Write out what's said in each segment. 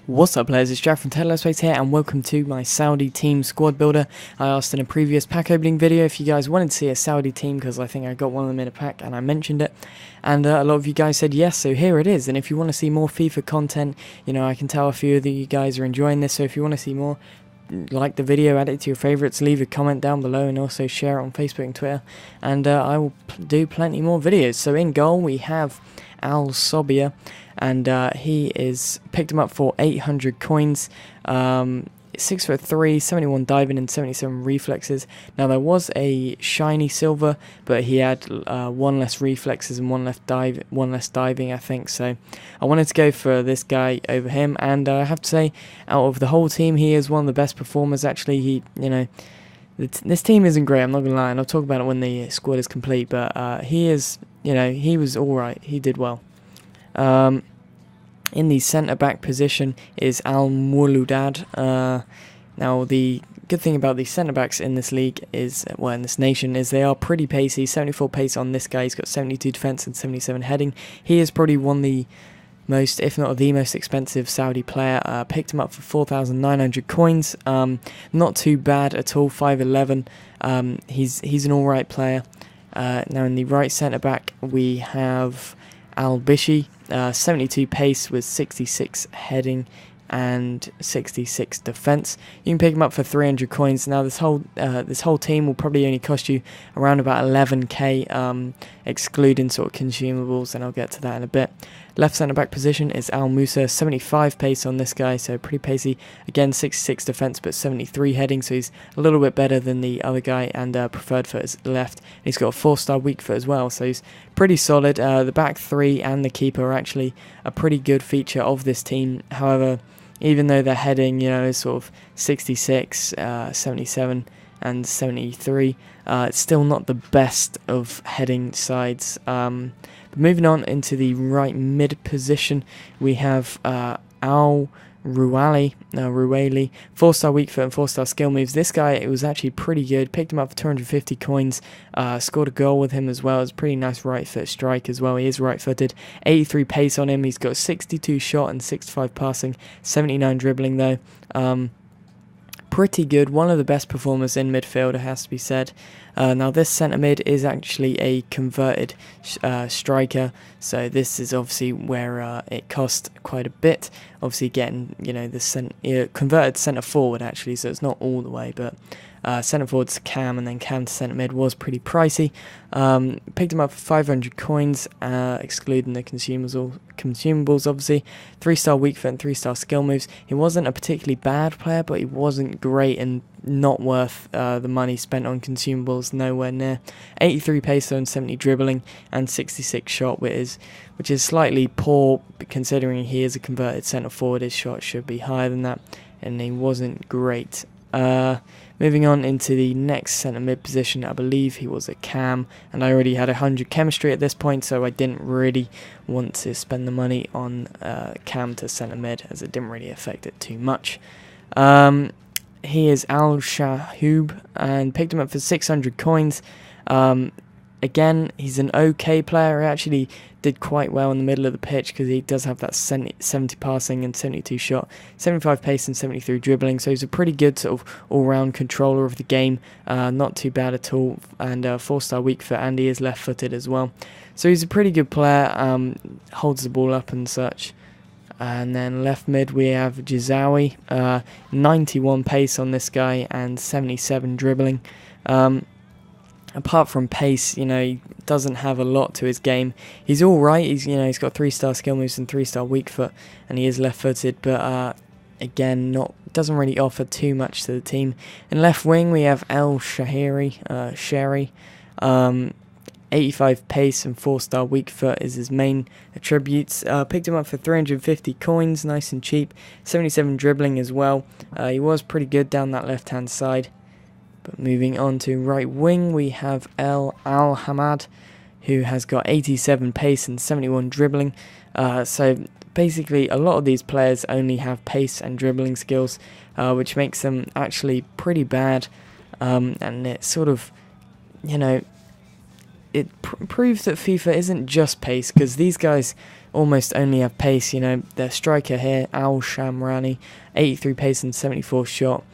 What's up players, it's Jack from Space here and welcome to my Saudi team squad builder. I asked in a previous pack opening video if you guys wanted to see a Saudi team because I think I got one of them in a pack and I mentioned it. And a lot of you guys said yes, so here it is. And if you want to see more FIFA content, you know, I can tell a few of you guys are enjoying this, so if you want to see more, like the video, add it to your favourites, leave a comment down below and also share it on Facebook and Twitter. And I will do plenty more videos. So in goal we have Al Sobia, and he is picked him up for 800 coins, 6'3", 71 diving and 77 reflexes. Now there was a shiny silver, but he had one less reflexes and one less diving, I think. So I wanted to go for this guy over him, and I have to say, out of the whole team, he is one of the best performers. Actually, this team isn't great, I'm not gonna lie, and I'll talk about it when the squad is complete. But he is, he was all right. He did well. In the centre-back position is Al Muludad. Now, the good thing about the centre-backs in this league is, well, in this nation, is they are pretty pacey. 74 pace on this guy. He's got 72 defence and 77 heading. He is probably one of the most, if not the most expensive Saudi player. Picked him up for 4,900 coins. Not too bad at all, 5'11". He's an alright player. Now, in the right centre-back, we have Al Bishi, 72 pace with 66 heading and 66 defense. You can pick him up for 300 coins. Now this whole team will probably only cost you around about 11k, excluding sort of consumables, and I'll get to that in a bit. Left centre back position is Al Musa, 75 pace on this guy, so pretty pacey. Again, 66 defense but 73 heading, so he's a little bit better than the other guy, and preferred foot is left. He's got a 4-star weak foot as well, so he's pretty solid. The back three and the keeper are actually a pretty good feature of this team. However, even though their heading, is sort of 66, 77 and 73, it's still not the best of heading sides. But moving on into the right mid position, we have Al Ruali, 4-star weak foot and 4-star skill moves. This guy, it was actually pretty good. Picked him up for 250 coins. Scored a goal with him as well. It's a pretty nice right foot strike as well. He is right footed. 83 pace on him. He's got 62 shot and 65 passing. 79 dribbling though. Pretty good. One of the best performers in midfield, it has to be said. Now this centre mid is actually a converted striker, so this is obviously where it cost quite a bit. Obviously getting the converted centre forward actually, so it's not all the way, but centre forward to cam and then cam to centre mid was pretty pricey. Picked him up for 500 coins, excluding the consumables obviously. 3-star weak foot and 3-star skill moves. He wasn't a particularly bad player, but he wasn't great and not worth the money spent on consumables, nowhere near. 83 pace and 70 dribbling and 66 shot, which is slightly poor considering he is a converted centre forward. His shot should be higher than that, and he wasn't great. Moving on into the next centre mid position, I believe he was a cam, and I already had 100 chemistry at this point, so I didn't really want to spend the money on cam to centre mid, as it didn't really affect it too much. He is Al Shahub, and picked him up for 600 coins. Again, he's an okay player. He actually did quite well in the middle of the pitch because he does have that 70 passing and 72 shot, 75 pace and 73 dribbling. So he's a pretty good sort of all-round controller of the game. Not too bad at all. And 4-star weak foot, and he is left-footed as well. So he's a pretty good player. Holds the ball up and such. And then left mid we have Jizawi, 91 pace on this guy and 77 dribbling. Apart from pace, he doesn't have a lot to his game. He's all right. He's got 3-star skill moves and 3-star weak foot, and he is left-footed. But again, doesn't really offer too much to the team. In left wing, we have El Sherry. 85 pace and 4-star weak foot is his main attributes. Picked him up for 350 coins, nice and cheap. 77 dribbling as well. He was pretty good down that left-hand side. But moving on to right wing, we have El Al-Hamad, who has got 87 pace and 71 dribbling. So basically, a lot of these players only have pace and dribbling skills, which makes them actually pretty bad. And it sort of, it proves that FIFA isn't just pace, because these guys almost only have pace. You know, their striker here, Al Shamrani, 83 pace and 74 shot.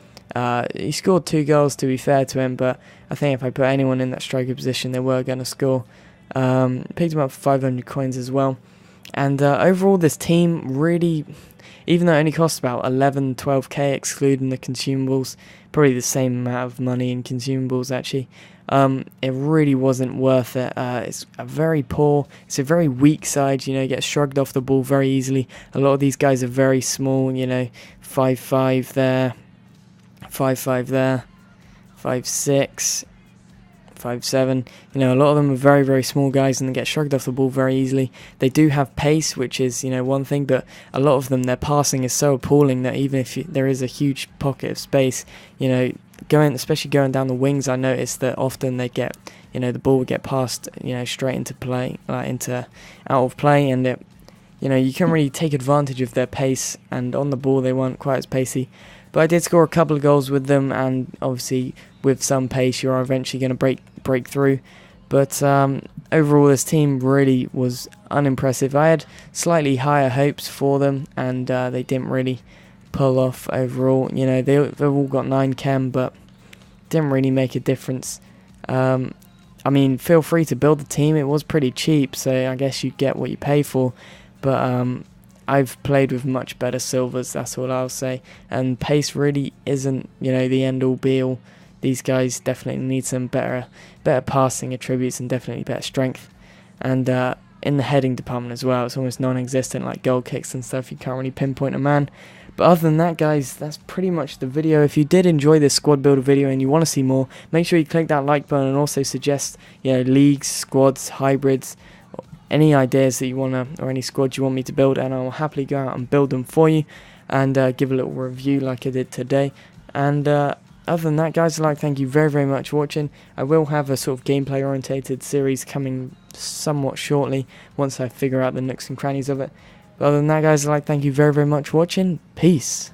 He scored 2 goals, to be fair to him, but I think if I put anyone in that striker position, they were going to score. Picked him up for 500 coins as well. And overall, this team really, even though it only costs about 12k excluding the consumables, probably the same amount of money in consumables actually, it really wasn't worth it. It's a very weak side, you know, get shrugged off the ball very easily. A lot of these guys are very small, you know, 5'5" there, 5'5" there, 5'6", 5'7", you know, a lot of them are very, very small guys and they get shrugged off the ball very easily. They do have pace, which is, you know, one thing, but a lot of them, their passing is so appalling that even if there is a huge pocket of space, you know, especially going down the wings, I noticed that often they get, you know, the ball would get passed, you know, straight into play, out of play, and it, you know, you can't really take advantage of their pace, and on the ball they weren't quite as pacey. But I did score a couple of goals with them, and obviously with some pace you're eventually going to break through. But overall this team really was unimpressive. I had slightly higher hopes for them, and they didn't really pull off overall. You know, they've all got 9 chem, but didn't really make a difference. I mean, feel free to build the team. It was pretty cheap, so I guess you get what you pay for. But I've played with much better silvers, that's all I'll say. And pace really isn't, you know, the end all be all. These guys definitely need some better passing attributes and definitely better strength. And in the heading department as well, it's almost non-existent, like goal kicks and stuff. You can't really pinpoint a man. But other than that, guys, that's pretty much the video. If you did enjoy this squad builder video and you want to see more, make sure you click that like button and also suggest, you know, leagues, squads, hybrids, any ideas that you want to, or any squads you want me to build, and I'll happily go out and build them for you and give a little review like I did today. And other than that, guys, I'd like to thank you very, very much for watching. I will have a sort of gameplay orientated series coming somewhat shortly once I figure out the nooks and crannies of it. But other than that, guys, I'd like to thank you very, very much for watching. Peace.